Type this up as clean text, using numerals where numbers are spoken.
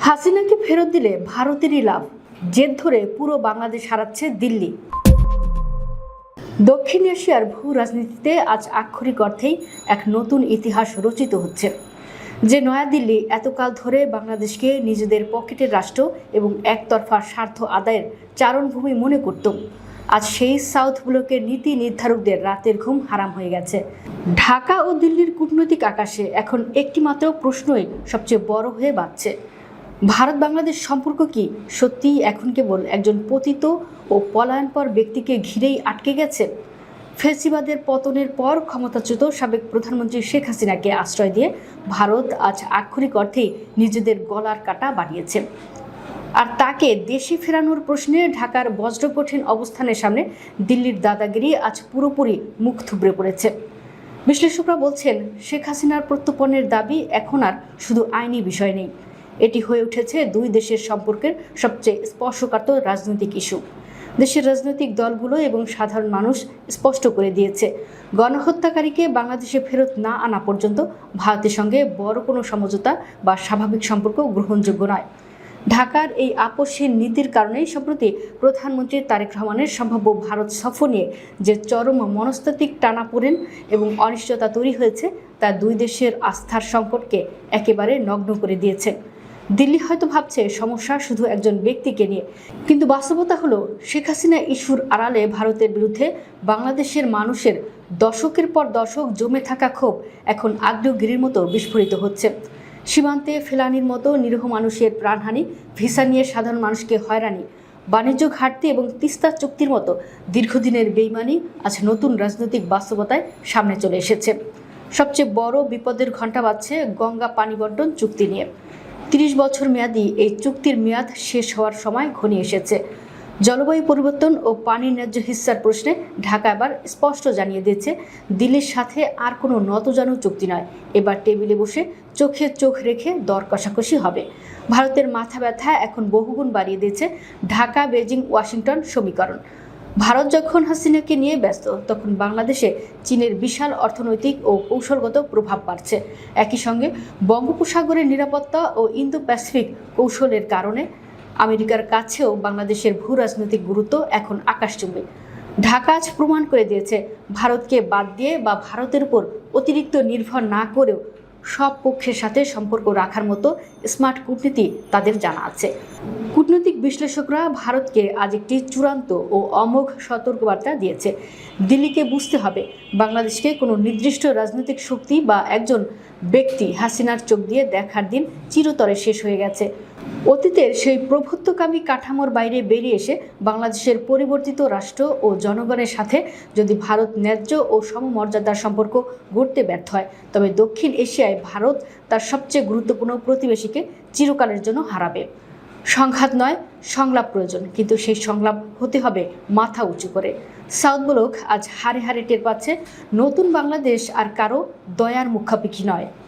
হাসিনাকে ফেরত দিলে ভারতেরই লাভ, জেদ ধরে পুরো বাংলাদেশ হারাচ্ছে দিল্লি। দক্ষিণ এশিয়ার ভূ রাজনীতিতে আজ আক্ষরিক অর্থেই এক নতুন ইতিহাস রচিত হচ্ছে। যে নয়াদিল্লি এতকাল ধরে বাংলাদেশকে নিজেদের পকেটের রাষ্ট্র এবং একতরফা স্বার্থ আদায়ের চারণভূমি মনে করত, আজ সেই সাউথ ব্লকের নীতি নির্ধারকদের রাতের ঘুম হারাম হয়ে গেছে। ঢাকা ও দিল্লির কূটনৈতিক আকাশে এখন একটিমাত্র প্রশ্নই সবচেয়ে বড় হয়ে বাজছে, ভারত বাংলাদেশ সম্পর্ক কি সত্যিই এখন কেবল একজন পতিত ও পলায়নপর ব্যক্তিকে ঘিরেই আটকে গেছে? ফ্যাসিবাদের পতনের পর ক্ষমতাচ্যুত সাবেক প্রধানমন্ত্রী শেখ হাসিনাকে আশ্রয় দিয়ে ভারত আজ আক্ষরিক অর্থেই নিজেদের গলার কাটা বাড়িয়েছে। আর তাকে দেশে ফেরানোর প্রশ্নে ঢাকার বজ্রকঠিন অবস্থানের সামনে দিল্লির দাদাগিরি আজ পুরোপুরি মুখ থুবড়ে পড়েছে। বিশ্লেষকরা বলছেন, শেখ হাসিনার প্রত্যর্পণের দাবি এখন আর শুধু আইনি বিষয় নেই, এটি হয়ে উঠেছে দুই দেশের সম্পর্কের সবচেয়ে স্পর্শকাতর রাজনৈতিক ইস্যু। দেশের রাজনৈতিক দলগুলো এবং সাধারণ মানুষ স্পষ্ট করে দিয়েছে, গণহত্যাকারীকে বাংলাদেশে ফেরত না আনা পর্যন্ত ভারতের সঙ্গে বড় কোনো সমঝোতা বা স্বাভাবিক সম্পর্ক গ্রহণযোগ্য নয়। ঢাকার এই আপসহীন নীতির কারণেই সম্প্রতি প্রধানমন্ত্রী তারেক রহমানের সম্ভাব্য ভারত সফর নিয়ে যে চরম মনস্তাত্ত্বিক টানাপোড়েন এবং অনিশ্চয়তা তৈরি হয়েছে, তা দুই দেশের আস্থার সংকটকে একেবারে নগ্ন করে দিয়েছে। দিল্লি হয়তো ভাবছে সমস্যা শুধু একজন ব্যক্তিকে নিয়ে, কিন্তু বাস্তবতা হলো শেখ হাসিনা ইস্যুর আড়ালে ভারতের বিরুদ্ধে বাংলাদেশের মানুষের দশকের পর দশক জমে থাকা ক্ষোভ এখন আগ্নেয়গিরির মতো বিস্ফোরিত হচ্ছে। সীমান্তে ফেলানির মতো নিরীহ মানুষের প্রাণহানি, ভিসা নিয়ে সাধারণ মানুষকে হয়রানি, বাণিজ্য ঘাটতি এবং তিস্তা চুক্তির মতো দীর্ঘদিনের বেইমানি আজ নতুন রাজনৈতিক বাস্তবতায় সামনে চলে এসেছে। সবচেয়ে বড় বিপদের ঘণ্টা বাজছে গঙ্গা পানি বণ্টন চুক্তি নিয়ে। ৩০ বছর মেয়াদী এই চুক্তির মেয়াদ শেষ হওয়ার সময় ঘনিয়ে এসেছে। জলবায়ু পরিবর্তন ও পানির ন্যায্য হিস্সার প্রশ্নে ঢাকা এবার স্পষ্ট জানিয়ে দিয়েছে, দিল্লির সাথে আর কোনো নতজানু চুক্তি নয়, এবার টেবিলে বসে চোখে চোখ রেখে দর কষাকষি হবে। ভারতের মাথা ব্যথা এখন বহুগুণ বাড়িয়ে দিয়েছে ঢাকা বেজিং ওয়াশিংটন সমীকরণ। ভারত যখন হাসিনাকে নিয়ে ব্যস্ত, তখন বাংলাদেশে চীনের বিশাল অর্থনৈতিক ও কৌশলগত প্রভাব বাড়ছে। একই সঙ্গে বঙ্গোপসাগরের নিরাপত্তা ও ইন্দো প্যাসিফিক কৌশলের কারণে আমেরিকার কাছেও বাংলাদেশের ভূ রাজনৈতিক গুরুত্ব এখন আকাশচুম্বী। ঢাকা আজ প্রমাণ করে দিয়েছে, ভারতকে বাদ দিয়ে বা ভারতের উপর অতিরিক্ত নির্ভর না করেও সব পক্ষের সাথে সম্পর্ক রাখার মতো স্মার্ট কূটনীতি তাদের জানা আছে। কূটনৈতিক বিশ্লেষকরা ভারতকে আজ একটি চূড়ান্ত ও অমোঘ সতর্কবার্তা দিয়েছে। দিল্লিকে বুঝতে হবে, বাংলাদেশকে কোনো নির্দিষ্ট রাজনৈতিক শক্তি বা একজন ব্যক্তি হাসিনার চোখ দিয়ে দেখার দিন চিরতরে শেষ হয়ে গেছে। অতীতের সেই প্রভুত্বকামী কাঠামোর বাইরে বেরিয়ে এসে বাংলাদেশের পরিবর্তিত রাষ্ট্র ও জনগণের সাথে যদি ভারত ন্যায্য ও সমমর্যাদার সম্পর্ক গড়তে ব্যর্থ হয়, তবে দক্ষিণ এশিয়ায় ভারত তার সবচেয়ে গুরুত্বপূর্ণ প্রতিবেশীকে চিরকালের জন্য হারাবে। সংঘাত নয়, সংলাপ প্রয়োজন, কিন্তু সেই সংলাপ হতে হবে মাথা উঁচু করে। সাউথ ব্লক আজ হাড়ে হাড়ে টের পাচ্ছে, নতুন বাংলাদেশ আর কারো দয়ার মুখাপেক্ষী নয়।